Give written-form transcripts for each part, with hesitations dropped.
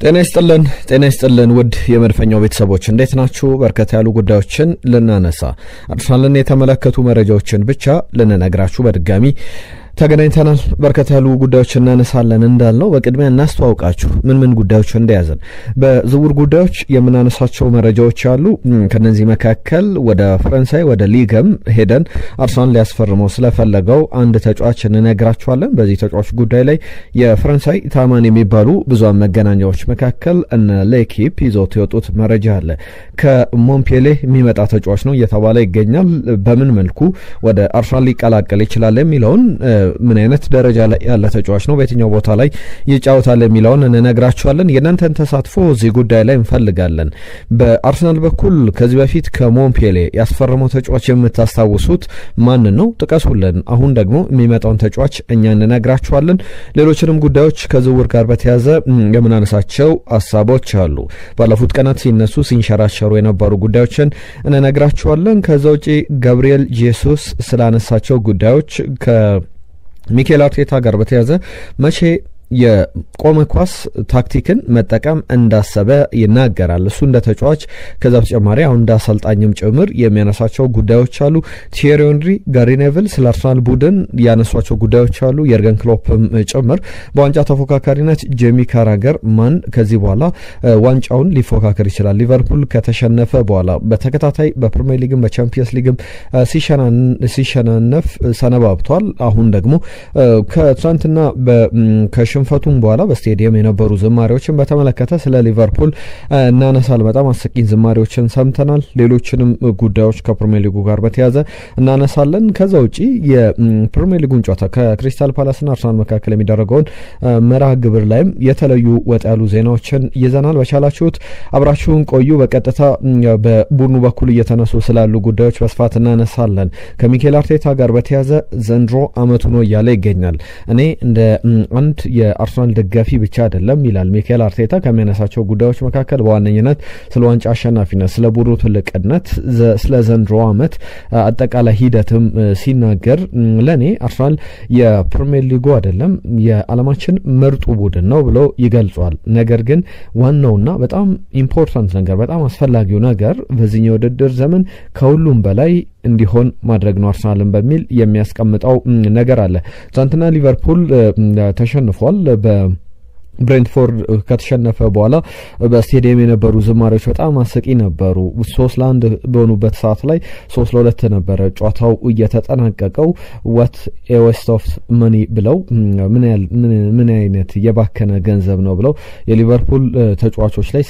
ጤና ይስጥልን ውድ የመድፈኛው ቤተሰቦች እንዴት ናችሁ? በርከት ያሉ ጉዳዮችን ልናነሳ አርሰናልን የተመለከቱ መረጃዎችን ብቻ ልንነግራችሁ በድጋሚ ተገናኝተናል። በርከት ያሉ ጉዳዮችን እናነሳለን እንዳልነው በቅድሚያ እናስተዋውቃችሁ ምን ጉዳዮች እንደያዘን። በዝውውር ጉዳዮች የምናነሳቸው መረጃዎች አሉ። ከነዚህ መካከል ወደ ፈረንሳይ ወደ ሊግም ሄደን አርሰናል ሊያስፈርመው ስለፈለገው አንድ ተጫዋች እንነግራችኋለን። በዚህ ተጫዋች ጉዳይ ላይ የፈረንሳይ ታማኝ የሚባሉ ብዙሃን መገናኛዎች መካከል እነ ሌኪፕ ይዘውት የወጡት መረጃ አለ። ከሞንፔሌ የሚመጣ ተጫዋች ነው እየተባለ ይገኛል። በምን መልኩ ወደ አርሰናል ሊቀላቀል ይችላል የሚለውን ምን አይነት ደረጃ ላይ ያለ ተጫዋች ነው በየትኛው ቦታ ላይ ይጫወታል የሚለውን እንነግራችኋለን። የእናንተን ተሳትፎ እዚህ ጉዳይ ላይ እንፈልጋለን። በአርሰናል በኩል ከዚህ በፊት ከሞንፔሌ ያስፈረመው ተጫዋች የምታስታውሱት ማን ነው? ጥቀሱልን። አሁን ደግሞ የሚመጣውን ተጫዋች እኛ እንነግራችኋለን። ሌሎችንም ጉዳዮች ከዝውውር ጋር በተያያዘ የምናነሳቸው ሀሳቦች አሉ። ባለፉት ቀናት ሲነሱ ሲንሸራሸሩ የነበሩ ጉዳዮችን እንነግራችኋለን። ከዛ ውጪ ገብርኤል ጄሱስ ስላነሳቸው ጉዳዮች ሚኬል አርቴታ ጋር በተያዘ መቼ የቆመ ኳስ ታክቲክን መጠቀም እንዳሰበ ይናገራል። እሱ እንደ ተጫዋች ከዛ በተጨማሪ አሁን እንደ አሰልጣኝም ጭምር የሚያነሳቸው ጉዳዮች አሉ። ቲየሪ ሄንሪ፣ ጋሪ ኔቭል ስለ አርሰናል ቡድን ያነሷቸው ጉዳዮች አሉ። የርገን ክሎፕም ጭምር በዋንጫ ተፎካካሪነት ጄሚ ካራገር ማን ከዚህ በኋላ ዋንጫውን ሊፎካከር ይችላል? ሊቨርፑል ከተሸነፈ በኋላ በተከታታይ በፕሪሚየር ሊግም በቻምፒየንስ ሊግም ሲሸናነፍ ሰነባብቷል። አሁን ደግሞ ከትናንትና ከሽንፈቱም በኋላ በስቴዲየም የነበሩ ዝማሬዎችን በተመለከተ ስለ ሊቨርፑል እናነሳል። በጣም አስቂኝ ዝማሬዎችን ሰምተናል። ሌሎችንም ጉዳዮች ከፕሪሚየር ሊጉ ጋር በተያያዘ እናነሳለን። ከዛ ውጪ የፕሪሚየር ሊጉን ጨዋታ ከክሪስታል ፓላስና አርሰናል መካከል የሚደረገውን መርሃ ግብር ላይም የተለዩ ወጥ ያሉ ዜናዎችን ይዘናል። በቻላችሁት አብራችሁን ቆዩ። በቀጥታ በቡድኑ በኩል እየተነሱ ስላሉ ጉዳዮች በስፋት እናነሳለን። ከሚኬል አርቴታ ጋር በተያያዘ ዘንድሮ አመቱ ነው እያለ ይገኛል። እኔ እንደ አንድ የአርሰናል ደጋፊ ብቻ አይደለም ይላል ሚኬል አርቴታ። ከሚያነሳቸው ጉዳዮች መካከል በዋነኝነት ስለ ዋንጫ አሸናፊነት፣ ስለ ቡድኑ ትልቅነት፣ ስለ ዘንድሮ አመት አጠቃላይ ሂደትም ሲናገር ለኔ አርሰናል የፕሪሚየር ሊጉ አይደለም የዓለማችን ምርጡ ቡድን ነው ብሎ ይገልጿል። ነገር ግን ዋናውና በጣም ኢምፖርታንት ነገር፣ በጣም አስፈላጊው ነገር በዚህ የውድድር ዘመን ከሁሉም በላይ እንዲሆን ማድረግ ነው አርሰናልን በሚል የሚያስቀምጠው ነገር አለ። ትናንትና ሊቨርፑል ተሸንፏል። ብሬንትፎርድ ከተሸነፈ በኋላ በስቴዲየም የነበሩ ዝማሬዎች በጣም አስቂ ነበሩ። 3-1 በሆኑበት ሰዓት ላይ 3-2 ነበረ ጨዋታው እየተጠናቀቀው። what a waste of money ብለው ምን አይነት የባከነ ገንዘብ ነው ብለው የሊቨርፑል ተጫዋቾች ላይ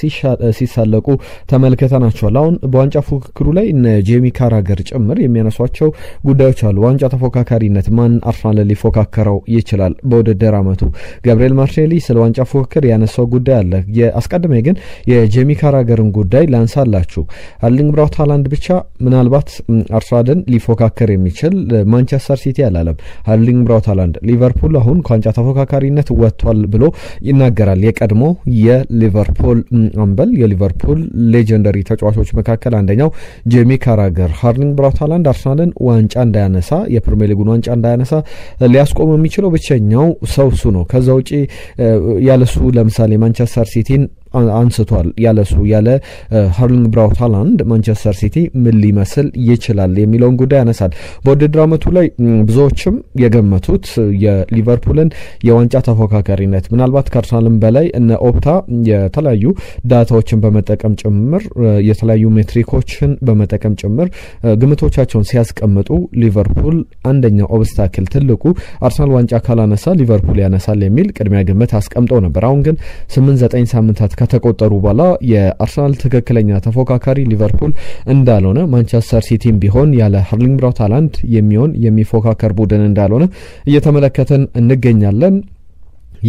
ሲሳለቁ ተመልክተናቸዋል። አሁን በዋንጫ ፉክክሩ ላይ እነ ጄሚ ካራገር ጭምር የሚያነሷቸው ጉዳዮች አሉ። ዋንጫ ተፎካካሪነት ማን አርሰናል ሊፎካከረው ይችላል በውድድር አመቱ? ገብርኤል ማርቲኔሊ ስለ ዋንጫ ፉክክር ያነሳው ጉዳይ አለ። አስቀድሜ ግን የጄሚ ካራገርን ጉዳይ ላንሳላችሁ። አርሊንግ ብራውት ሃላንድ ብቻ ምናልባት አርሰናልን ሊፎካከር የሚችል ማንቸስተር ሲቲ አላለም። አርሊንግ ብራውት ሃላንድ ሊቨርፑል አሁን ከዋንጫ ተፎካካሪነት ወጥቷል ብሎ ይናገራል። የቀድሞ የሊቨርፑል አምበል የሊቨርፑል ሌጀንደሪ ተጫዋቾች መካከል አንደኛው ጄሚ ካራገር አርሊንግ ብራውት ሃላንድ አርሰናልን ዋንጫ እንዳያነሳ የፕሪሚየር ሊጉን ዋንጫ እንዳያነሳ ሊያስቆም የሚችለው ብቸኛው ሰው እሱ ነው። ከዛ ውጪ ያለሱ ለምሳሌ ማንቸስተር ሲቲን አንስቷል። ያለ አርሊንግ ብራውት ሃላንድ ማንቸስተር ሲቲ ምን ሊመስል ይችላል የሚለውን ጉዳይ ያነሳል። በውድድር አመቱ ላይ ብዙዎችም የገመቱት የሊቨርፑልን የዋንጫ ተፎካካሪነት ምናልባት ከአርሰናልም በላይ እነ ኦፕታ የተለያዩ ዳታዎችን በመጠቀም ጭምር የተለያዩ ሜትሪኮችን በመጠቀም ጭምር ግምቶቻቸውን ሲያስቀምጡ ሊቨርፑል አንደኛው ኦብስታክል ትልቁ አርሰናል ዋንጫ ካላነሳ ሊቨርፑል ያነሳል የሚል ቅድሚያ ግምት አስቀምጠው ነበር። አሁን ግን 8-9 ሳምንታት ከተቆጠሩ በኋላ የአርሰናል ትክክለኛ ተፎካካሪ ሊቨርፑል እንዳልሆነ ማንቸስተር ሲቲም ቢሆን ያለ አርሊንግ ብራውት ሃላንድ የሚፎካከር ቡድን እንዳልሆነ እየተመለከተን እንገኛለን።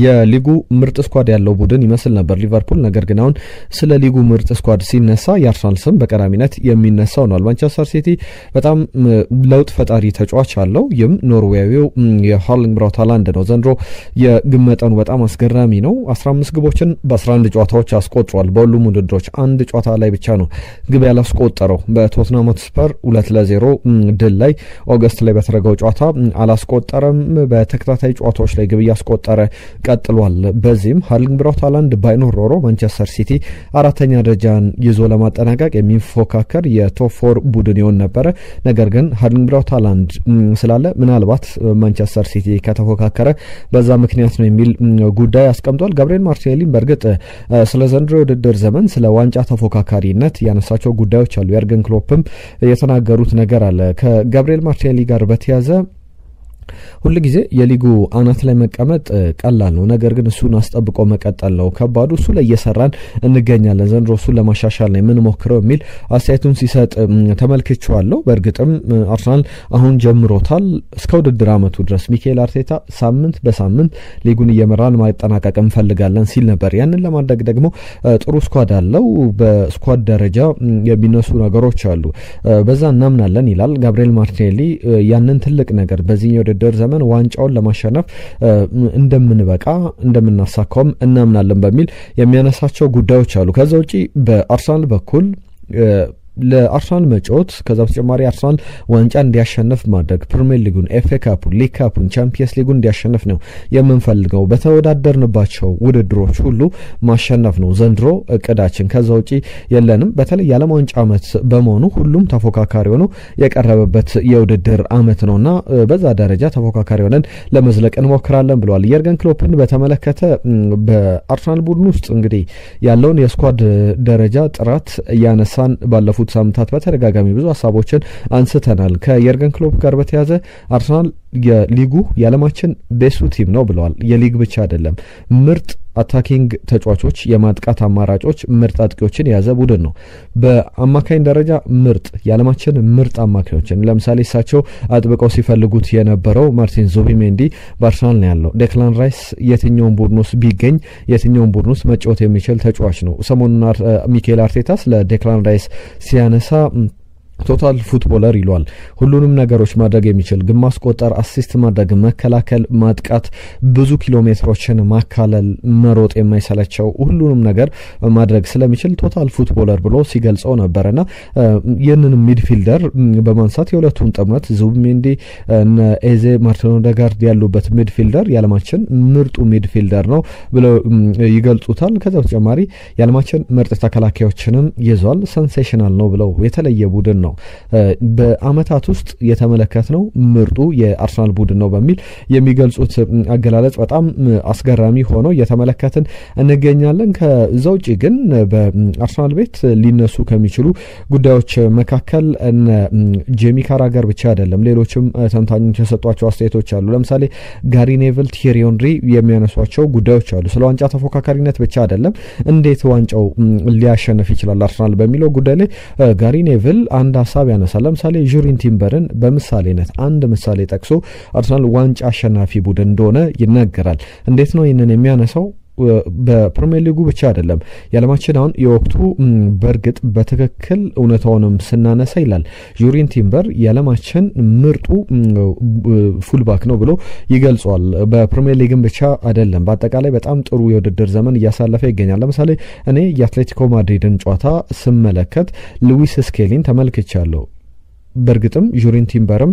የሊጉ ምርጥ ስኳድ ያለው ቡድን ይመስል ነበር ሊቨርፑል። ነገር ግን አሁን ስለ ሊጉ ምርጥ ስኳድ ሲነሳ የአርሰናል ስም በቀዳሚነት የሚነሳው ነው። ማንቸስተር ሲቲ በጣም ለውጥ ፈጣሪ ተጫዋች አለው። ይህም ኖርዌያዊው የአርሊንግ ብራውት ሃላንድ ነው። ዘንድሮ የግብ መጠኑ በጣም አስገራሚ ነው። 15 ግቦችን በ11 ጨዋታዎች አስቆጥሯል። በሁሉም ውድድሮች አንድ ጨዋታ ላይ ብቻ ነው ግብ ያላስቆጠረው። በቶትናም ሆትስፐር 2-0 ድል ላይ ኦገስት ላይ በተደረገው ጨዋታ አላስቆጠረም። በተከታታይ ጨዋታዎች ላይ ግብ ያስቆጠረ ቀጥሏል። በዚህም ሃርሊንግ ብራውት ሃላንድ ባይኖር ኖሮ ማንቸስተር ሲቲ አራተኛ ደረጃን ይዞ ለማጠናቀቅ የሚፎካከር የቶፕ 4 ቡድን ይሆን ነበረ። ነገር ግን ሃርሊንግ ብራውት ሃላንድ ስላለ ምናልባት ማንቸስተር ሲቲ ከተፎካከረ በዛ ምክንያት ነው የሚል ጉዳይ አስቀምጧል። ጋብሪኤል ማርቲኔሊ በእርግጥ ስለ ዘንድሮ ውድድር ዘመን ስለ ዋንጫ ተፎካካሪነት ያነሳቸው ጉዳዮች አሉ። የርገን ክሎፕም የተናገሩት ነገር አለ። ከጋብሪኤል ማርቲኔሊ ጋር በተያዘ ሁሉ ጊዜ የሊጉ አናት ላይ መቀመጥ ቀላል ነው፣ ነገር ግን እሱን አስጠብቆ መቀጠል ነው ከባዱ። እሱ ላይ እየሰራን እንገኛለን፣ ዘንድሮ እሱን ለማሻሻል ነው የምንሞክረው የሚል አስተያየቱን ሲሰጥ ተመልክቼዋለሁ። በእርግጥም አርሰናል አሁን ጀምሮታል እስከ ውድድር አመቱ ድረስ ሚኬል አርቴታ ሳምንት በሳምንት ሊጉን እየመራን ማጠናቀቅ እንፈልጋለን ሲል ነበር። ያንን ለማድረግ ደግሞ ጥሩ ስኳድ አለው። በስኳድ ደረጃ የሚነሱ ነገሮች አሉ፣ በዛ እናምናለን ይላል ጋብሪኤል ማርቲኔሊ። ያንን ትልቅ ነገር በዚህ የውድድር ዘመን ዋንጫውን ለማሸነፍ እንደምንበቃ እንደምናሳካውም እናምናለን በሚል የሚያነሳቸው ጉዳዮች አሉ። ከዛ ውጪ በአርሰናል በኩል ለአርሰናል መጫወት ከዛ በተጨማሪ አርሰናል ዋንጫ እንዲያሸንፍ ማድረግ ፕሪሚየር ሊጉን፣ ኤፍኤ ካፑን፣ ሊግ ካፑን፣ ቻምፒየንስ ሊጉን እንዲያሸንፍ ነው የምንፈልገው። በተወዳደርንባቸው ውድድሮች ሁሉ ማሸነፍ ነው ዘንድሮ እቅዳችን። ከዛ ውጪ የለንም። በተለይ የዓለም ዋንጫ አመት በመሆኑ ሁሉም ተፎካካሪ ሆኖ የቀረበበት የውድድር አመት ነውና በዛ ደረጃ ተፎካካሪ ሆነን ለመዝለቅ እንሞክራለን ብለዋል። የርገን ክሎፕን በተመለከተ በአርሰናል ቡድን ውስጥ እንግዲህ ያለውን የስኳድ ደረጃ ጥራት እያነሳን ባለፉት ሳምንታት በተደጋጋሚ ብዙ ሀሳቦችን አንስተናል። ከየርገን ክሎፕ ጋር በተያዘ አርሰናል የሊጉ የዓለማችን ቤስቱ ቲም ነው ብለዋል። የሊግ ብቻ አይደለም፣ ምርጥ አታኪንግ ተጫዋቾች፣ የማጥቃት አማራጮች፣ ምርጥ አጥቂዎችን የያዘ ቡድን ነው። በአማካኝ ደረጃ ምርጥ የዓለማችን ምርጥ አማካዮችን ለምሳሌ እሳቸው አጥብቀው ሲፈልጉት የነበረው ማርቲን ዙቢሜንዲ በአርሰናል ነው ያለው። ዴክላን ራይስ የትኛውን ቡድን ውስጥ ቢገኝ የትኛውን ቡድን ውስጥ መጫወት የሚችል ተጫዋች ነው። ሰሞኑን ሚኬል አርቴታ ስለ ዴክላን ራይስ ሲያነሳ ቶታል ፉትቦለር ይሏል። ሁሉንም ነገሮች ማድረግ የሚችል ግን ማስቆጠር፣ አሲስት ማድረግ፣ መከላከል፣ ማጥቃት፣ ብዙ ኪሎ ሜትሮችን ማካለል፣ መሮጥ የማይሰለቸው ሁሉንም ነገር ማድረግ ስለሚችል ቶታል ፉትቦለር ብሎ ሲገልጸው ነበርና ይህንን ሚድፊልደር በማንሳት የሁለቱን ጥምረት ዙቢሜንዲ እና ኤዜ ማርቲን ኦዴጋርድ ያሉበት ሚድፊልደር የዓለማችን ምርጡ ሚድፊልደር ነው ብለው ይገልጹታል። ከዛ በተጨማሪ የዓለማችን ምርጥ ተከላካዮችንም ይዟል። ሴንሴሽናል ነው ብለው የተለየ ቡድን ነው በአመታት ውስጥ የተመለከትነው ምርጡ የአርሰናል ቡድን ነው በሚል የሚገልጹት አገላለጽ በጣም አስገራሚ ሆኖ እየተመለከትን እንገኛለን። ከዛ ውጪ ግን በአርሰናል ቤት ሊነሱ ከሚችሉ ጉዳዮች መካከል ጄሚ ካራገር ብቻ አይደለም፣ ሌሎችም ተንታኞች የሰጧቸው አስተያየቶች አሉ። ለምሳሌ ጋሪ ኔቭል፣ ቲየሪ ሄንሪ የሚያነሷቸው ጉዳዮች አሉ። ስለ ዋንጫ ተፎካካሪነት ብቻ አይደለም፣ እንዴት ዋንጫው ሊያሸንፍ ይችላል አርሰናል በሚለው ጉዳይ ላይ ጋሪ ኔቭል አንድ ሀሳብ ያነሳል። ለምሳሌ ጁሪን ቲምበርን በምሳሌነት አንድ ምሳሌ ጠቅሶ አርሰናል ዋንጫ አሸናፊ ቡድን እንደሆነ ይናገራል። እንዴት ነው ይህንን የሚያነሳው? በፕሪሚየር ሊጉ ብቻ አይደለም የዓለማችን አሁን የወቅቱ በእርግጥ በትክክል እውነታውንም ስናነሳ ይላል ጁሪን ቲምበር የዓለማችን ምርጡ ፉልባክ ነው ብሎ ይገልጿል። በፕሪሚየር ሊግም ብቻ አይደለም በአጠቃላይ በጣም ጥሩ የውድድር ዘመን እያሳለፈ ይገኛል። ለምሳሌ እኔ የአትሌቲኮ ማድሪድን ጨዋታ ስመለከት ሉዊስ ስኬሊን ተመልክቻለሁ። በእርግጥም ጁሪን ቲምበርም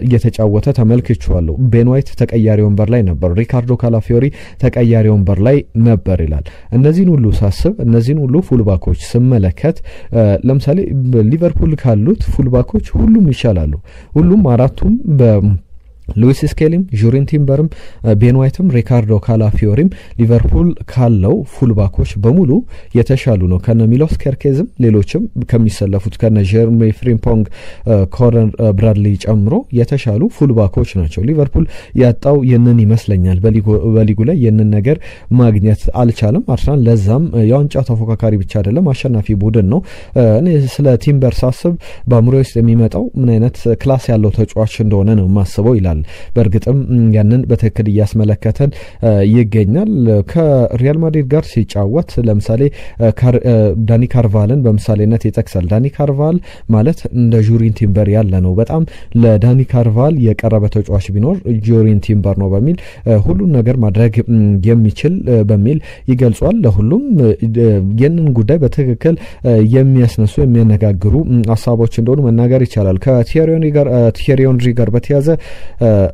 እየተጫወተ ተመልክቼዋለሁ። ቤን ዋይት ተቀያሪ ወንበር ላይ ነበር፣ ሪካርዶ ካላፊዮሪ ተቀያሪ ወንበር ላይ ነበር ይላል። እነዚህን ሁሉ ሳስብ እነዚህን ሁሉ ፉልባኮች ስመለከት ለምሳሌ ሊቨርፑል ካሉት ፉልባኮች ሁሉም ይሻላሉ። ሁሉም አራቱም ሉዊስ ስኬሊም፣ ጁሪን ቲምበርም፣ ቤን ዋይትም፣ ሪካርዶ ካላፊዮሪም ሊቨርፑል ካለው ፉልባኮች በሙሉ የተሻሉ ነው። ከነ ሚሎስ ኬርኬዝም ሌሎችም ከሚሰለፉት ከነ ጀርሜ ፍሪምፖንግ፣ ኮረን ብራድሊ ጨምሮ የተሻሉ ፉልባኮች ናቸው። ሊቨርፑል ያጣው ይህንን ይመስለኛል። በሊጉ ላይ ይህንን ነገር ማግኘት አልቻለም አርሰናል። ለዛም የዋንጫ ተፎካካሪ ብቻ አይደለም አሸናፊ ቡድን ነው። እኔ ስለ ቲምበር ሳስብ በአእምሮ ውስጥ የሚመጣው ምን አይነት ክላስ ያለው ተጫዋች እንደሆነ ነው የማስበው ይላል። በእርግጥም ያንን በትክክል እያስመለከተን ይገኛል። ከሪያል ማድሪድ ጋር ሲጫወት ለምሳሌ ዳኒ ካርቫልን በምሳሌነት ይጠቅሳል። ዳኒ ካርቫል ማለት እንደ ጁሪን ቲምበር ያለ ነው። በጣም ለዳኒ ካርቫል የቀረበ ተጫዋች ቢኖር ጁሪን ቲምበር ነው በሚል ሁሉን ነገር ማድረግ የሚችል በሚል ይገልጿል። ለሁሉም ይህንን ጉዳይ በትክክል የሚያስነሱ የሚያነጋግሩ ሀሳቦች እንደሆኑ መናገር ይቻላል። ከቲየሪ ሄንሪ ጋር በተያዘ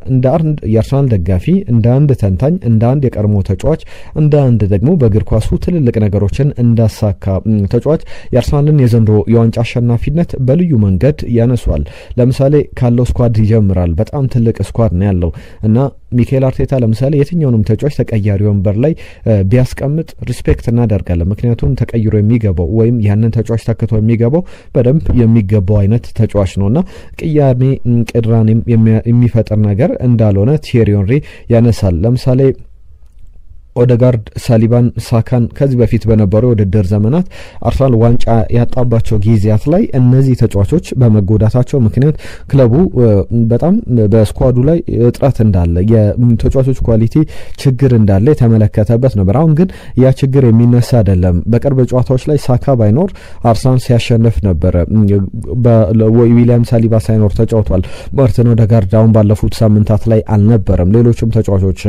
እንደ አንድ የአርሰናል ደጋፊ፣ እንደ አንድ ተንታኝ፣ እንደ አንድ የቀድሞ ተጫዋች፣ እንደ አንድ ደግሞ በእግር ኳሱ ትልልቅ ነገሮችን እንዳሳካ ተጫዋች የአርሰናልን የዘንድሮ የዋንጫ አሸናፊነት በልዩ መንገድ ያነሷል። ለምሳሌ ካለው ስኳድ ይጀምራል። በጣም ትልቅ ስኳድ ነው ያለው እና ሚኬል አርቴታ ለምሳሌ የትኛውንም ተጫዋች ተቀያሪ ወንበር ላይ ቢያስቀምጥ ሪስፔክት እናደርጋለን። ምክንያቱም ተቀይሮ የሚገባው ወይም ያንን ተጫዋች ተክቶ የሚገባው በደንብ የሚገባው አይነት ተጫዋች ነውና ቅያሜ ቅራኔም የሚፈጥር ነገር እንዳልሆነ ቲየሪ ሄንሪ ያነሳል። ለምሳሌ ኦዴጋርድ፣ ሳሊባን፣ ሳካን ከዚህ በፊት በነበሩ የውድድር ዘመናት አርሰናል ዋንጫ ያጣባቸው ጊዜያት ላይ እነዚህ ተጫዋቾች በመጎዳታቸው ምክንያት ክለቡ በጣም በስኳዱ ላይ እጥረት እንዳለ የተጫዋቾች ኳሊቲ ችግር እንዳለ የተመለከተበት ነበር። አሁን ግን ያ ችግር የሚነሳ አይደለም። በቅርብ ጨዋታዎች ላይ ሳካ ባይኖር አርሰናል ሲያሸንፍ ነበረ። ዊሊያም ሳሊባ ሳይኖር ተጫውቷል። ማርቲን ኦዴጋርድ አሁን ባለፉት ሳምንታት ላይ አልነበረም። ሌሎችም ተጫዋቾች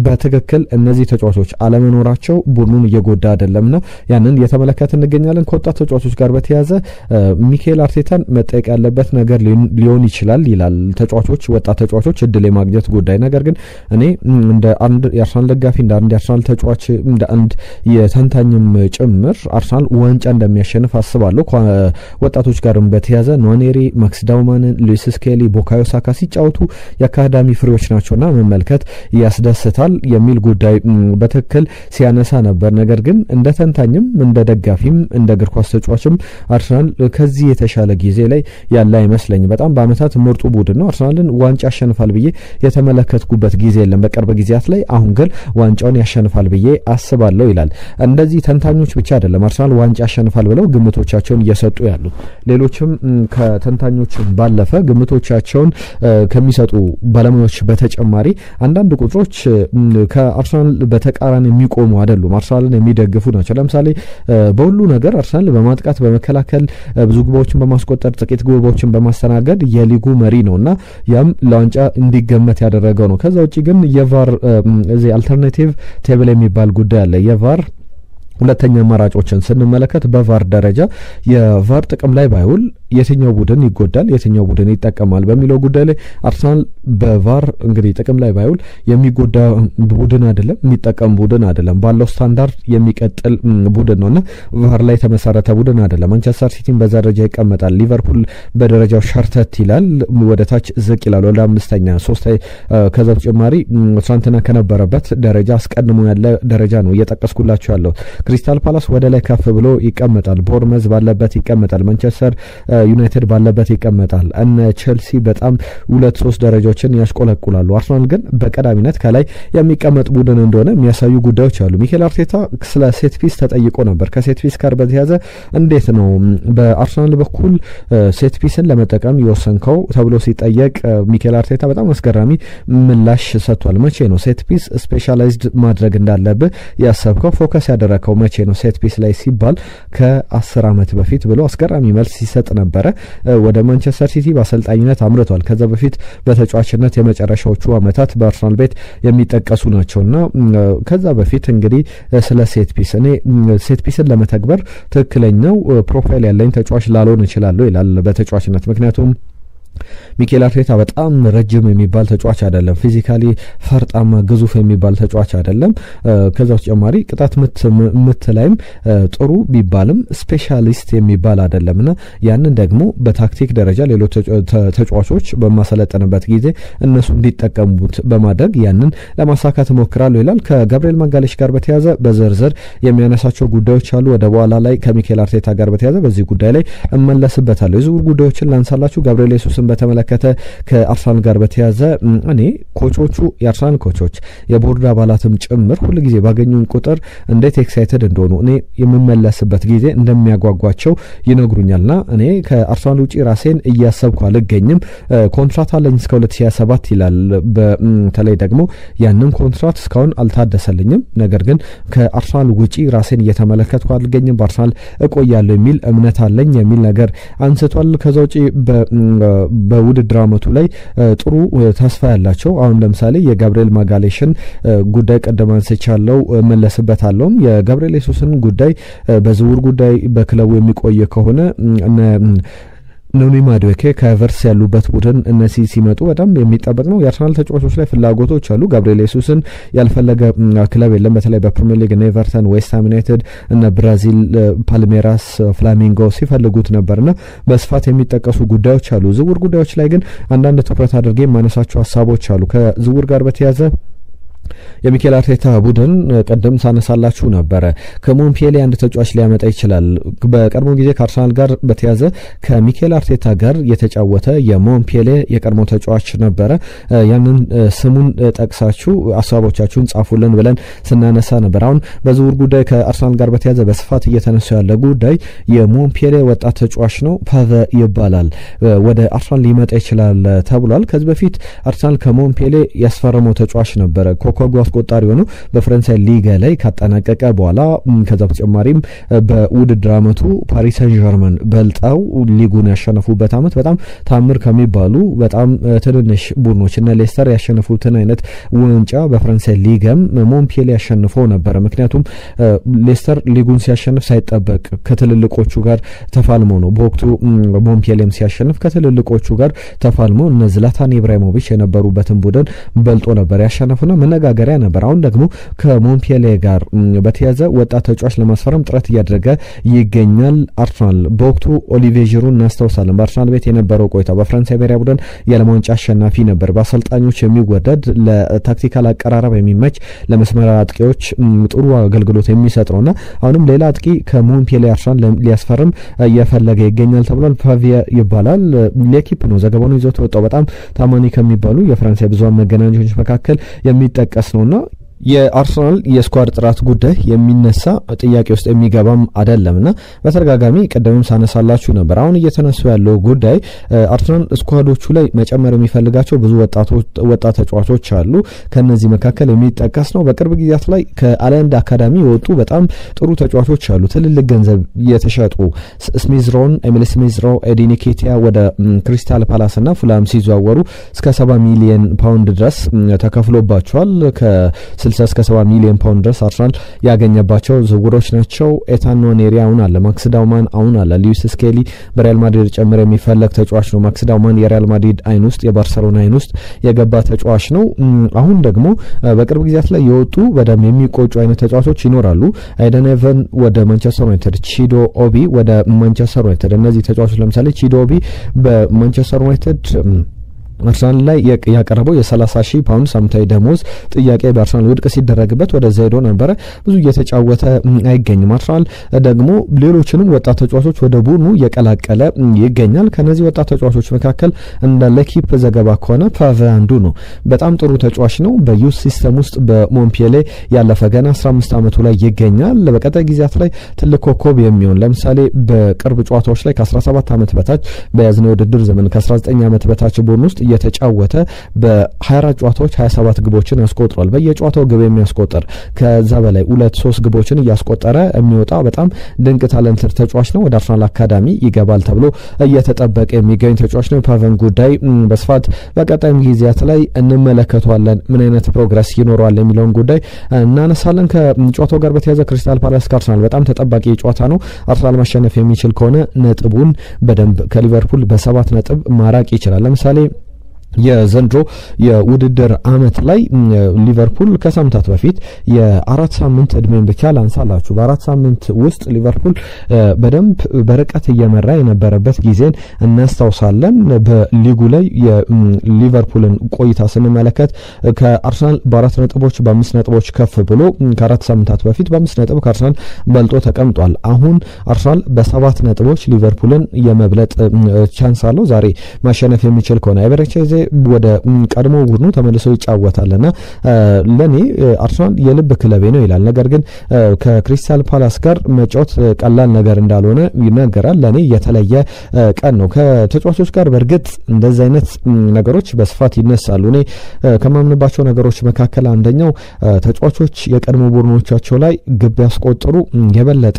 በትክክል እነዚህ ተጫዋቾች አለመኖራቸው ቡድኑን እየጎዳ አይደለምና ያንን እየተመለከተ እንገኛለን። ከወጣት ተጫዋቾች ጋር በተያያዘ ሚኬል አርቴታን መጠየቅ ያለበት ነገር ሊሆን ይችላል ይላል። ወጣት ተጫዋቾች እድል የማግኘት ጉዳይ። ነገር ግን እኔ እንደ አንድ የአርሰናል ደጋፊ፣ እንደ አንድ የአርሰናል ተጫዋች፣ እንደ አንድ የተንታኝም ጭምር አርሰናል ዋንጫ እንደሚያሸንፍ አስባለሁ። ከወጣቶች ጋርም በተያያዘ ኗኔሪ፣ ማክስ ዳውማንን፣ ሉዊስ ስኬሊ፣ ቡካዮ ሳካ ሲጫወቱ የአካዳሚ ፍሬዎች ናቸውና መመልከት ያስደስታል የሚል ጉዳይ በትክክል ሲያነሳ ነበር። ነገር ግን እንደ ተንታኝም እንደ ደጋፊም እንደ እግር ኳስ ተጫዋችም አርሰናል ከዚህ የተሻለ ጊዜ ላይ ያለ አይመስለኝም። በጣም በአመታት ምርጡ ቡድን ነው። አርሰናልን ዋንጫ ያሸንፋል ብዬ የተመለከትኩበት ጊዜ የለም በቅርብ ጊዜያት ላይ። አሁን ግን ዋንጫውን ያሸንፋል ብዬ አስባለሁ ይላል። እንደዚህ ተንታኞች ብቻ አይደለም አርሰናል ዋንጫ ያሸንፋል ብለው ግምቶቻቸውን እየሰጡ ያሉ ሌሎችም ከተንታኞች ባለፈ ግምቶቻቸውን ከሚሰጡ ባለሙያዎች በተጨማሪ አንዳንድ ቁጥሮች ከአርሰናል በተቃራኒ የሚቆሙ አይደሉም። አርሰናልን የሚደግፉ ናቸው። ለምሳሌ በሁሉ ነገር አርሰናል በማጥቃት በመከላከል ብዙ ግቦችን በማስቆጠር ጥቂት ግቦችን በማስተናገድ የሊጉ መሪ ነውና ያም ለዋንጫ እንዲገመት ያደረገው ነው። ከዛ ውጪ ግን የቫር እዚህ አልተርናቲቭ ቴብል የሚባል ጉዳይ አለ። የቫር ሁለተኛ አማራጮችን ስንመለከት በቫር ደረጃ የቫር ጥቅም ላይ ባይውል የትኛው ቡድን ይጎዳል፣ የትኛው ቡድን ይጠቀማል በሚለው ጉዳይ ላይ አርሰናል በቫር እንግዲህ ጥቅም ላይ ባይውል የሚጎዳ ቡድን አይደለም፣ የሚጠቀም ቡድን አይደለም። ባለው ስታንዳርድ የሚቀጥል ቡድን ነውና ቫር ላይ የተመሰረተ ቡድን አይደለም። ማንቸስተር ሲቲም በዛ ደረጃ ይቀመጣል። ሊቨርፑል በደረጃው ሸርተት ይላል፣ ወደ ታች ዝቅ ይላል፣ ወደ አምስተኛ ሶስት። ከዛ በተጨማሪ ትናንትና ከነበረበት ደረጃ አስቀድሞ ያለ ደረጃ ነው እየጠቀስኩላችሁ ያለው። ክሪስታል ፓላስ ወደ ላይ ከፍ ብሎ ይቀመጣል። ቦርመዝ ባለበት ይቀመጣል። ማንቸስተር ዩናይትድ ባለበት ይቀመጣል። እነ ቼልሲ በጣም 2-3 ደረጃዎችን ያሽቆለቁላሉ። አርሰናል ግን በቀዳሚነት ከላይ የሚቀመጥ ቡድን እንደሆነ የሚያሳዩ ጉዳዮች አሉ። ሚኬል አርቴታ ስለ ሴት ፒስ ተጠይቆ ነበር። ከሴት ፒስ ጋር በተያያዘ እንዴት ነው በአርሰናል በኩል ሴት ፒስን ለመጠቀም የወሰንከው ተብሎ ሲጠየቅ ሚኬል አርቴታ በጣም አስገራሚ ምላሽ ሰጥቷል። መቼ ነው ሴት ፒስ ስፔሻላይዝድ ማድረግ እንዳለብህ ያሰብከው ፎከስ ያደረከው መቼ ነው ሴት ፒስ ላይ ሲባል ከ10 ዓመት በፊት ብሎ አስገራሚ መልስ ሲሰጥ ነበረ። ወደ ማንቸስተር ሲቲ በአሰልጣኝነት አምርቷል። ከዛ በፊት በተጫዋችነት የመጨረሻዎቹ ዓመታት በአርሰናል ቤት የሚጠቀሱ ናቸውና ከዛ በፊት እንግዲህ ስለ ሴት ፒስ እኔ ሴት ፒስን ለመተግበር ትክክለኛው ፕሮፋይል ያለኝ ተጫዋች ላልሆን እችላለሁ ይላል በተጫዋችነት። ምክንያቱም ሚኬል አርቴታ በጣም ረጅም የሚባል ተጫዋች አይደለም። ፊዚካሊ ፈርጣማ ግዙፍ የሚባል ተጫዋች አይደለም። ከዛ በተጨማሪ ቅጣት ምት ላይም ጥሩ ቢባልም ስፔሻሊስት የሚባል አይደለምና ያንን ደግሞ በታክቲክ ደረጃ ሌሎች ተጫዋቾች በማሰለጠንበት ጊዜ እነሱ እንዲጠቀሙት በማድረግ ያንን ለማሳካት እሞክራለሁ ይላል። ከጋብሪኤል ማጋሌሽ ጋር በተያያዘ በዝርዝር የሚያነሳቸው ጉዳዮች አሉ። ወደ በኋላ ላይ ከሚኬል አርቴታ ጋር በተያያዘ በዚህ ጉዳይ ላይ እመለስበታለሁ። የዝውውር ጉዳዮችን ላንሳላችሁ። ጋብሪኤል ሱስን በተመለከተ ከአርሰናል ጋር በተያያዘ እኔ ኮቾቹ የአርሰናል ኮቾች የቦርድ አባላትም ጭምር ሁሉ ጊዜ ባገኙን ቁጥር እንዴት ኤክሳይትድ እንደሆኑ እኔ የምመለስበት ጊዜ እንደሚያጓጓቸው ይነግሩኛልና እኔ ከአርሰናል ውጪ ራሴን እያሰብኩ አልገኝም። ኮንትራት አለኝ እስከ 2027 ይላል። በተለይ ደግሞ ያንን ኮንትራት እስካሁን አልታደሰልኝም። ነገር ግን ከአርሰናል ውጪ ራሴን እየተመለከትኩ አልገኝም፣ በአርሰናል እቆያለሁ የሚል እምነት አለኝ የሚል ነገር አንስቷል። ከዛ ውጪ በውድድር አመቱ ላይ ጥሩ ተስፋ ያላቸው አሁን ለምሳሌ የጋብሪኤል ማጋሌሽን ጉዳይ ቀደም አንስቻለሁ፣ መለስበታለሁ። የጋብሪኤል ሱስን ጉዳይ በዝውውር ጉዳይ በክለቡ የሚቆይ ከሆነ ኑኒ ማዱዌኬ ከቨርስ ያሉበት ቡድን እነዚህ ሲመጡ በጣም የሚጠበቅ ነው። የአርሰናል ተጫዋቾች ላይ ፍላጎቶች አሉ። ጋብሪኤል ሱስን ያልፈለገ ክለብ የለም። በተለይ በፕሪሚየር ሊግ እነ ኤቨርተን፣ ዌስትሃም ዩናይትድ፣ እነ ብራዚል ፓልሜራስ፣ ፍላሚንጎ ሲፈልጉት ነበርና በስፋት የሚጠቀሱ ጉዳዮች አሉ። ዝውውር ጉዳዮች ላይ ግን አንዳንድ ትኩረት አድርጌ የማነሳቸው ሀሳቦች አሉ። ከዝውውር ጋር በተያያዘ የሚኬል አርቴታ ቡድን ቀደም ሳነሳላችሁ ነበረ ከሞንፔሌ አንድ ተጫዋች ሊያመጣ ይችላል። በቀድሞ ጊዜ ከአርሰናል ጋር በተያዘ ከሚኬል አርቴታ ጋር የተጫወተ የሞንፔሌ የቀድሞ ተጫዋች ነበረ። ያንን ስሙን ጠቅሳችሁ ሀሳቦቻችሁን ጻፉልን ብለን ስናነሳ ነበር። አሁን በዝውውር ጉዳይ ከአርሰናል ጋር በተያዘ በስፋት እየተነሳ ያለ ጉዳይ የሞንፔሌ ወጣት ተጫዋች ነው። ፓቨ ይባላል። ወደ አርሰናል ሊመጣ ይችላል ተብሏል። ከዚህ በፊት አርሰናል ከሞንፔሌ ያስፈረመው ተጫዋች ነበረ። ኮከቡ አስቆጣሪ ሆኖ በፈረንሳይ ሊጋ ላይ ካጠናቀቀ በኋላ ከዛ በተጨማሪም በውድድር አመቱ ፓሪስ ሰን ዠርመን በልጣው ሊጉን ያሸነፉበት አመት በጣም ታምር ከሚባሉ በጣም ትንንሽ ቡድኖች እና ሌስተር ያሸነፉትን አይነት ዋንጫ በፈረንሳይ ሊጋም ሞንፔሌ ያሸንፎ ነበር። ምክንያቱም ሌስተር ሊጉን ሲያሸንፍ ሳይጠበቅ ከትልልቆቹ ጋር ተፋልሞ ነው። በወቅቱ ሞንፔሌም ሲያሸንፍ ከትልልቆቹ ጋር ተፋልሞ እነ ዝላታን ኢብራሂሞቪች የነበሩበትን ቡድን በልጦ ነበር ያሸነፉና መነጋገሪያ ነበር። አሁን ደግሞ ከሞንፔሌ ጋር በተያዘ ወጣት ተጫዋች ለማስፈረም ጥረት እያደረገ ይገኛል አርሰናል። በወቅቱ ኦሊቪዬ ዢሩን እናስታውሳለን። በአርሰናል ቤት የነበረው ቆይታ በፈረንሳይ ብሔራዊ ቡድን የዓለም ዋንጫ አሸናፊ ነበር። በአሰልጣኞች የሚወደድ ለታክቲካል አቀራረብ የሚመች ለመስመር አጥቂዎች ጥሩ አገልግሎት የሚሰጥ ነውና አሁንም ሌላ አጥቂ ከሞንፔሌ አርሰናል ሊያስፈርም እየፈለገ ይገኛል ተብሏል። ፓቪያ ይባላል። ሌኪፕ ነው ዘገባውን ይዞት ወጣው። በጣም ታማኒ ከሚባሉ የፈረንሳይ ብዙሃን መገናኛዎች መካከል የሚጠቀስ ነውና የአርሰናል የስኳድ ጥራት ጉዳይ የሚነሳ ጥያቄ ውስጥ የሚገባም አይደለምና በተደጋጋሚ ቀደምም ሳነሳላችሁ ነበር። አሁን እየተነሱ ያለው ጉዳይ አርሰናል ስኳዶቹ ላይ መጨመር የሚፈልጋቸው ብዙ ወጣት ተጫዋቾች አሉ። ከነዚህ መካከል የሚጠቀስ ነው። በቅርብ ጊዜያት ላይ ከአላንድ አካዳሚ የወጡ በጣም ጥሩ ተጫዋቾች አሉ። ትልልቅ ገንዘብ የተሸጡ ስሚዝሮን፣ ኤሚሊ ስሚዝሮ፣ ኤዲ ኒኬቲያ ወደ ክሪስታል ፓላስና ፉላም ሲዘዋወሩ እስከ 70 ሚሊዮን ፓውንድ ድረስ ተከፍሎባቸዋል። ከ60 እስከ 70 ሚሊዮን ፓውንድ ድረስ አርሰናል ያገኘባቸው ዝውውሮች ናቸው። ኤታን ኖኔሪ አሁን አለ፣ ማክስ ዳውማን አሁን አለ፣ ሉዊስ ስኬሊ በሪያል ማድሪድ ጨምሮ የሚፈለግ ተጫዋች ነው። ማክስ ዳውማን የሪያል ማድሪድ አይን ውስጥ የባርሰሎና አይን ውስጥ የገባ ተጫዋች ነው። አሁን ደግሞ በቅርብ ጊዜያት ላይ የወጡ በደም የሚቆጩ አይነት ተጫዋቾች ይኖራሉ። አይደን ኤቨን ወደ ማንቸስተር ዩናይትድ፣ ቺዶ ኦቢ ወደ ማንቸስተር ዩናይትድ። እነዚህ ተጫዋቾች ለምሳሌ ቺዶ ኦቢ በማንቸስተር ዩናይትድ አርሰናል ላይ ያቀረበው የ30,000 ፓውንድ ሳምንታዊ ደሞዝ ጥያቄ በአርሰናል ውድቅ ሲደረግበት ወደዛ ሄዶ ነበረ። ብዙ እየተጫወተ አይገኝም። አርሰናል ደግሞ ሌሎችንም ወጣት ተጫዋቾች ወደ ቡድኑ እየቀላቀለ ይገኛል። ከነዚህ ወጣት ተጫዋቾች መካከል እንደ ለኪፕ ዘገባ ከሆነ ፓቨ አንዱ ነው። በጣም ጥሩ ተጫዋች ነው። በዩስ ሲስተም ውስጥ በሞንፔሌ ያለፈ ገና 15 ዓመቱ ላይ ይገኛል። በቀጣይ ጊዜያት ላይ ትልቅ ኮከብ የሚሆን ለምሳሌ በቅርብ ጨዋታዎች ላይ ከ17 ዓመት በታች በያዝነው ውድድር ዘመን ከ19 ዓመት በታች ቡድን ውስጥ የተጫወተ በ24 ጨዋታዎች 27 ግቦችን ያስቆጥሯል። በየጨዋታው ግብ የሚያስቆጥር ከዛ በላይ 2-3 ግቦችን እያስቆጠረ የሚወጣ በጣም ድንቅ ታለንት ተጫዋች ነው። ወደ አርሰናል አካዳሚ ይገባል ተብሎ እየተጠበቀ የሚገኝ ተጫዋች ነው። ፓቨን ጉዳይ በስፋት በቀጣይም ጊዜያት ላይ እንመለከተዋለን። ምን አይነት ፕሮግረስ ይኖረዋል የሚለውን ጉዳይ እናነሳለን። ከጨዋታው ጋር በተያያዘ ክሪስታል ፓላስ ከአርሰናል በጣም ተጠባቂ ጨዋታ ነው። አርሰናል ማሸነፍ የሚችል ከሆነ ነጥቡን በደንብ ከሊቨርፑል በ7 ነጥብ ማራቅ ይችላል። ለምሳሌ የዘንድሮ የውድድር አመት ላይ ሊቨርፑል ከሳምንታት በፊት የ4 ሳምንት እድሜን ብቻ ላንሳላችሁ። በ4 ሳምንት ውስጥ ሊቨርፑል በደንብ በርቀት እየመራ የነበረበት ጊዜን እናስታውሳለን። በሊጉ ላይ የሊቨርፑልን ቆይታ ስንመለከት ከአርሰናል በ4 ነጥቦች በ5 ነጥቦች ከፍ ብሎ ከ4 ሳምንታት በፊት በ5 ነጥብ ከአርሰናል በልጦ ተቀምጧል። አሁን አርሰናል በ7 ነጥቦች ሊቨርፑልን የመብለጥ ቻንስ አለው። ዛሬ ማሸነፍ የሚችል ከሆነ ኤቨሬቺ ወደ ቀድሞ ቡድኑ ተመልሶ ይጫወታልና ለኔ አርሰናል የልብ ክለቤ ነው ይላል። ነገር ግን ከክሪስታል ፓላስ ጋር መጫወት ቀላል ነገር እንዳልሆነ ይናገራል። ለኔ የተለየ ቀን ነው። ከተጫዋቾች ጋር በእርግጥ እንደዚህ አይነት ነገሮች በስፋት ይነሳሉ። እኔ ከማምንባቸው ነገሮች መካከል አንደኛው ተጫዋቾች የቀድሞ ቡድኖቻቸው ላይ ግብ ያስቆጥሩ የበለጠ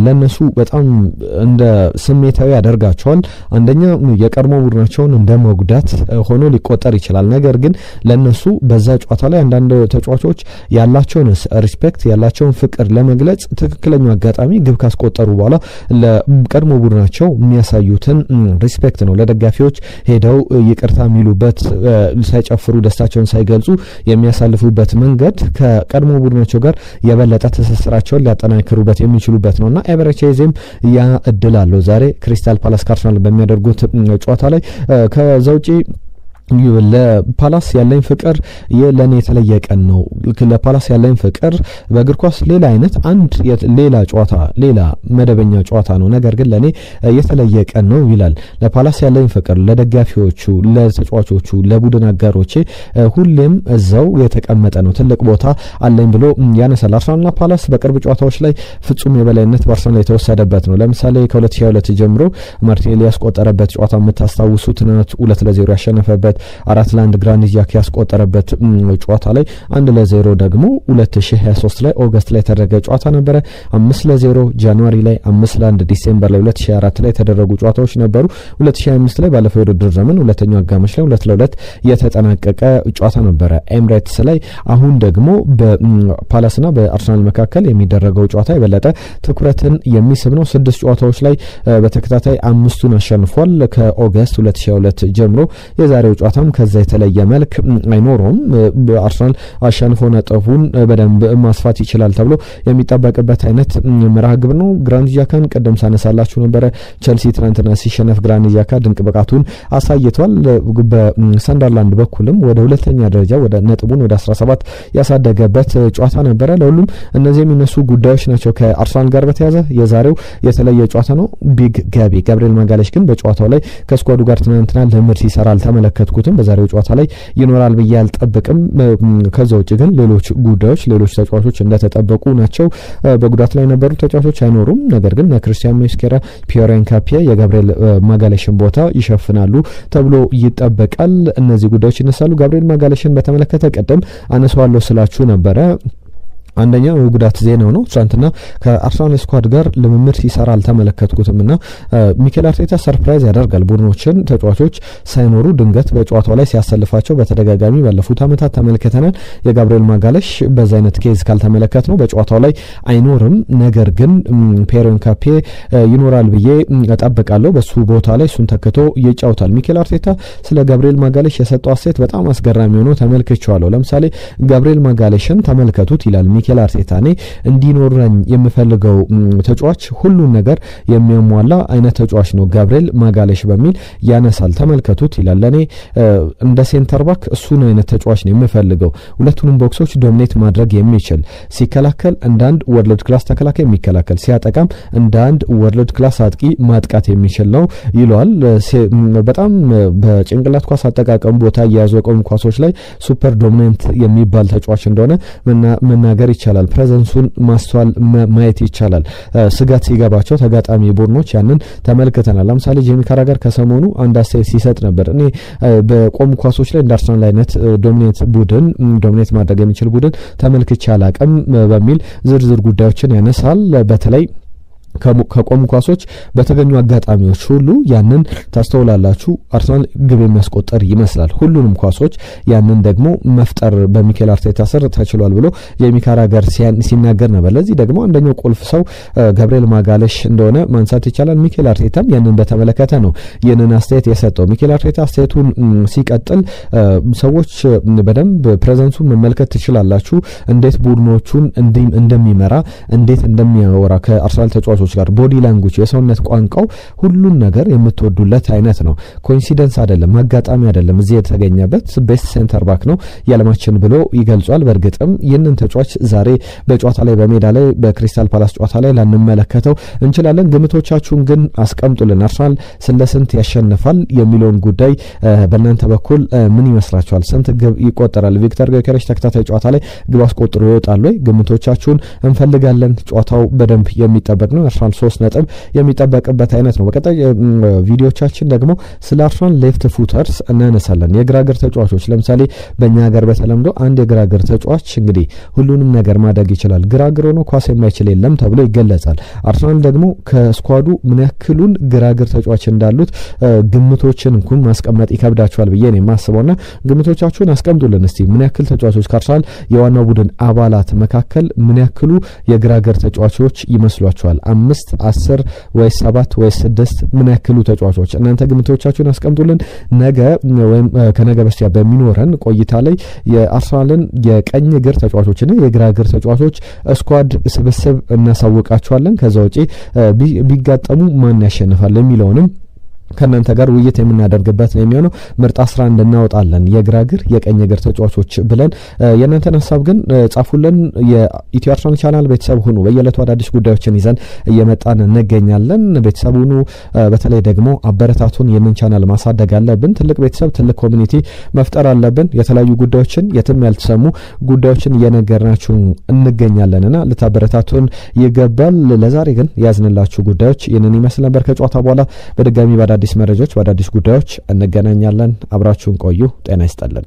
ለነሱ በጣም እንደ ስሜታዊ ያደርጋቸዋል። አንደኛ የቀድሞ ቡድናቸውን እንደ መጉዳት ሆኖ ሊቆጠር ይችላል። ነገር ግን ለነሱ በዛ ጨዋታ ላይ አንዳንድ ተጫዋቾች ያላቸውን ሪስፔክት ያላቸውን ፍቅር ለመግለጽ ትክክለኛው አጋጣሚ ግብ ካስቆጠሩ በኋላ ለቀድሞ ቡድናቸው የሚያሳዩትን ሪስፔክት ነው። ለደጋፊዎች ሄደው ይቅርታ የሚሉበት ሳይጨፍሩ ደስታቸውን ሳይገልጹ የሚያሳልፉበት መንገድ ከቀድሞ ቡድናቸው ጋር የበለጠ ትስስራቸውን ሊያጠናክሩበት የሚችሉበት ነውና ኤቨረቼዝም ያ እድል አለው ዛሬ ክሪስታል ፓላስ ከአርሰናል በሚያደርጉት ጨዋታ ላይ። ከዛ ውጪ ለፓላስ ያለኝ ፍቅር ለኔ የተለየ ቀን ነው። ለፓላስ ያለኝ ፍቅር በእግር ኳስ ሌላ አይነት ሌላ ጨዋታ ሌላ መደበኛ ጨዋታ ነው፣ ነገር ግን ለኔ የተለየ ቀን ነው ይላል። ለፓላስ ያለኝ ፍቅር ለደጋፊዎቹ፣ ለተጫዋቾቹ፣ ለቡድን አጋሮቼ ሁሌም እዛው የተቀመጠ ነው፣ ትልቅ ቦታ አለኝ ብሎ ያነሳል። አርሰናልና ፓላስ በቅርብ ጨዋታዎች ላይ ፍጹም የበላይነት በአርሰናል ላይ የተወሰደበት ነው። ለምሳሌ ከ2022 ጀምሮ ማርቲኔሊ ያስቆጠረበት ጨዋታ የምታስታውሱት ነው። 2-0 ያሸነፈበት 4-1 ግራኒት ዣካ ያስቆጠረበት ጨዋታ ላይ 1-0 ደግሞ 2023 ላይ ኦገስት ላይ የተደረገ ጨዋታ ነበረ። 5-0 ጃንዋሪ ላይ፣ 5-1 ዲሴምበር ላይ 2024 ላይ የተደረጉ ጨዋታዎች ነበሩ። 2025 ላይ ባለፈው የውድድር ዘመን ሁለተኛው አጋማሽ ላይ 2-2 የተጠናቀቀ ጨዋታ ነበረ ኤምሬትስ ላይ። አሁን ደግሞ በፓላስና በአርሰናል መካከል የሚደረገው ጨዋታ የበለጠ ትኩረትን የሚስብ ነው። 6 ጨዋታዎች ላይ በተከታታይ 5ቱን አሸንፏል ከኦገስት 2022 ጀምሮ። የዛሬው ጨዋታም ከዛ የተለየ መልክ አይኖረውም። አርሰናል አሸንፎ ነጥቡን በደንብ ማስፋት ይችላል ተብሎ የሚጠበቅበት አይነት መርሃ ግብር ነው። ግራኒት ዣካን ቀደም ሳነሳላችሁ ነበረ። ቸልሲ ትናንትና ሲሸነፍ ግራኒት ዣካ ድንቅ ብቃቱን አሳይቷል። በሰንደርላንድ በኩልም ወደ ሁለተኛ ደረጃ ወደ ነጥቡን ወደ 17 ያሳደገበት ጨዋታ ነበረ። ለሁሉም እነዚህ የሚነሱ ጉዳዮች ናቸው። ከአርሰናል ጋር በተያያዘ የዛሬው የተለየ ጨዋታ ነው። ቢግ ጋብሪኤል ማጋሌሽ ግን በጨዋታው ላይ ከስኳዱ ጋር ትናንትና ልምድ ሲሰራ አልተመለከትኩትም። በዛሬው ጨዋታ ላይ ይኖራል ብዬ አልጠብቅም። ከዛ ውጭ ግን ሌሎች ጉዳዮች ሌሎች ተጫዋቾች እንደተጠበቁ ናቸው። በጉዳት ላይ የነበሩ ተጫዋቾች አይኖሩም። ነገር ግን ክሪስቲያን ሞስኬራ፣ ፒየር ኤንካፒዬ የጋብሪኤል ማጋሌሽን ቦታ ይሸፍናሉ ተብሎ ይጠበቃል። እነዚህ ጉዳዮች ይነሳሉ። ጋብሪኤል ማጋሌሽን በተመለከተ ቀደም አነሳዋለሁ ስላችሁ ነበረ። አንደኛው የጉዳት ዜናው ነው። ትናንትና ከአርሰናል ስኳድ ጋር ልምምድ ሲሰራ አልተመለከትኩትምና ሚኬል አርቴታ ሰርፕራይዝ ያደርጋል። ቡድኖችን ተጫዋቾች ሳይኖሩ ድንገት በጨዋታው ላይ ሲያሰልፋቸው በተደጋጋሚ ባለፉት ዓመታት ተመልክተናል። የጋብሪኤል ማጋሌሽ በዛ አይነት ኬዝ ካልተመለከት ነው በጨዋታው ላይ አይኖርም። ነገር ግን ፒየር ኤንካፒዬ ይኖራል ብዬ እጠብቃለሁ። በሱ ቦታ ላይ እሱን ተክቶ ይጫወታል። ሚኬል አርቴታ ስለ ጋብሪኤል ማጋሌሽ የሰጠው አስተያየት በጣም አስገራሚ ሆኖ ተመልክቼዋለሁ። ለምሳሌ ጋብሪኤል ማጋሌሽን ተመልከቱት ይላል ሚኬል አርቴታ። እኔ እንዲኖረኝ የምፈልገው ተጫዋች ሁሉን ነገር የሚያሟላ አይነት ተጫዋች ነው ጋብሪኤል ማጋሌሽ በሚል ያነሳል። ተመልከቱት ይላል። ለኔ እንደ ሴንተር ባክ እሱን አይነት ተጫዋች ነው የምፈልገው። ሁለቱንም ቦክሶች ዶሚኔት ማድረግ የሚችል ሲከላከል እንደ አንድ ወርልድ ክላስ ተከላካይ የሚከላከል ሲያጠቃም እንደ አንድ ወርልድ ክላስ አጥቂ ማጥቃት የሚችል ነው ይለዋል። በጣም በጭንቅላት ኳስ አጠቃቀም ቦታ እየያዙ የቆሙ ኳሶች ላይ ሱፐር ዶሚኔንት የሚባል ተጫዋች እንደሆነ መናገር ይቻላል። ፕሬዘንሱን ማስተዋል ማየት ይቻላል። ስጋት ሲገባቸው ተጋጣሚ ቡድኖች ያንን ተመልክተናል። ለምሳሌ ጄሚ ካራገር ከሰሞኑ አንድ አስተያየት ሲሰጥ ነበር። እኔ በቆሙ ኳሶች ላይ እንደ አርሰናል አይነት ዶሚኔት ማድረግ የሚችል ቡድን ተመልክቼ አላቅም በሚል ዝርዝር ጉዳዮችን ያነሳል። በተለይ ከቆሙ ኳሶች በተገኙ አጋጣሚዎች ሁሉ ያንን ታስተውላላችሁ። አርሰናል ግብ የሚያስቆጠር ይመስላል ሁሉንም ኳሶች። ያንን ደግሞ መፍጠር በሚኬል አርቴታ ስር ተችሏል ብሎ ጄሚ ካራገር ሲናገር ነበር። ለዚህ ደግሞ አንደኛው ቁልፍ ሰው ጋብሪኤል ማጋሌሽ እንደሆነ ማንሳት ይቻላል። ሚኬል አርቴታም ያንን በተመለከተ ነው ይህንን አስተያየት የሰጠው። ሚኬል አርቴታ አስተያየቱን ሲቀጥል ሰዎች በደንብ ፕሬዘንሱን መመልከት ትችላላችሁ፣ እንዴት ቡድኖቹን እንደሚመራ እንዴት እንደሚያወራ ከአርሰናል ተጫዋቾች ጋር ቦዲ ላንጉጅ የሰውነት ቋንቋው ሁሉን ነገር የምትወዱለት አይነት ነው። ኮኢንሲደንስ አይደለም፣ አጋጣሚ አይደለም። እዚህ የተገኘበት ቤስት ሴንተር ባክ ነው የዓለማችን ብሎ ይገልጿል። በእርግጥም ይህንን ተጫዋች ዛሬ በጨዋታ ላይ በሜዳ ላይ በክሪስታል ፓላስ ጨዋታ ላይ ላንመለከተው እንችላለን። ግምቶቻችሁን ግን አስቀምጡልን። አርሰናል ስንት ያሸንፋል የሚለውን ጉዳይ በእናንተ በኩል ምን ይመስላችኋል? ስንት ግብ ይቆጠራል? ቪክተር ጊዮኬሬሽ ተከታታይ ጨዋታ ላይ ግብ አስቆጥሮ ይወጣል ወይ? ግምቶቻችሁን እንፈልጋለን። ጨዋታው በደንብ የሚጠበቅ ነው። አርሰናል 3 ነጥብ የሚጠበቅበት አይነት ነው። በቀጣይ ቪዲዮቻችን ደግሞ ስለ አርሰናል ሌፍት ፉተርስ እናነሳለን። የግራግር ተጫዋቾች ለምሳሌ በእኛ ሀገር በተለምዶ አንድ የግራግር ተጫዋች እንግዲህ ሁሉንም ነገር ማድረግ ይችላል፣ ግራግር ሆኖ ኳስ የማይችል የለም ተብሎ ይገለጻል። አርሰናል ደግሞ ከስኳዱ ምን ያክሉን ግራግር ተጫዋች እንዳሉት ግምቶችን እንኳን ማስቀመጥ ይከብዳቸዋል ብዬ ነው የማስበውና ግምቶቻችሁን አስቀምጡልን እስቲ። ምን ያክል ተጫዋቾች ከአርሰናል የዋናው ቡድን አባላት መካከል ምን ያክሉ የግራግር ተጫዋቾች ይመስሏቸዋል? 5 10 ወይስ 7 ወይስ 6? ምን ያክሉ ተጫዋቾች? እናንተ ግምቶቻችሁን አስቀምጡልን። ነገ ወይም ከነገ በስቲያ በሚኖረን ቆይታ ላይ የአርሰናልን የቀኝ እግር ተጫዋቾችና የግራ እግር ተጫዋቾች ስኳድ ስብስብ እናሳውቃቸዋለን። ከዛ ውጪ ቢጋጠሙ ማን ያሸንፋል የሚለውንም ከእናንተ ጋር ውይይት የምናደርግበት ነው የሚሆነው። ምርጥ 11 እናወጣለን የግራ እግር የቀኝ እግር ተጫዋቾች ብለን። የእናንተን ሀሳብ ግን ጻፉልን። የኢትዮ አርሰናል ቻናል ቤተሰብ ሁኑ። በየዕለቱ አዳዲስ ጉዳዮችን ይዘን እየመጣን እንገኛለን። ቤተሰብ ሁኑ። በተለይ ደግሞ አበረታቱን። ይህንን ቻናል ማሳደግ አለብን። ትልቅ ቤተሰብ ትልቅ ኮሚኒቲ መፍጠር አለብን። የተለያዩ ጉዳዮችን የትም ያልተሰሙ ጉዳዮችን እየነገርናችሁ እንገኛለንና ልታበረታቱን ይገባል። ለዛሬ ግን ያዝንላችሁ ጉዳዮች ይህንን ይመስል ነበር። ከጨዋታ በኋላ በድጋሚ አዲስ መረጃዎች በአዳዲስ ጉዳዮች እንገናኛለን። አብራችሁን ቆዩ። ጤና ይስጥልን።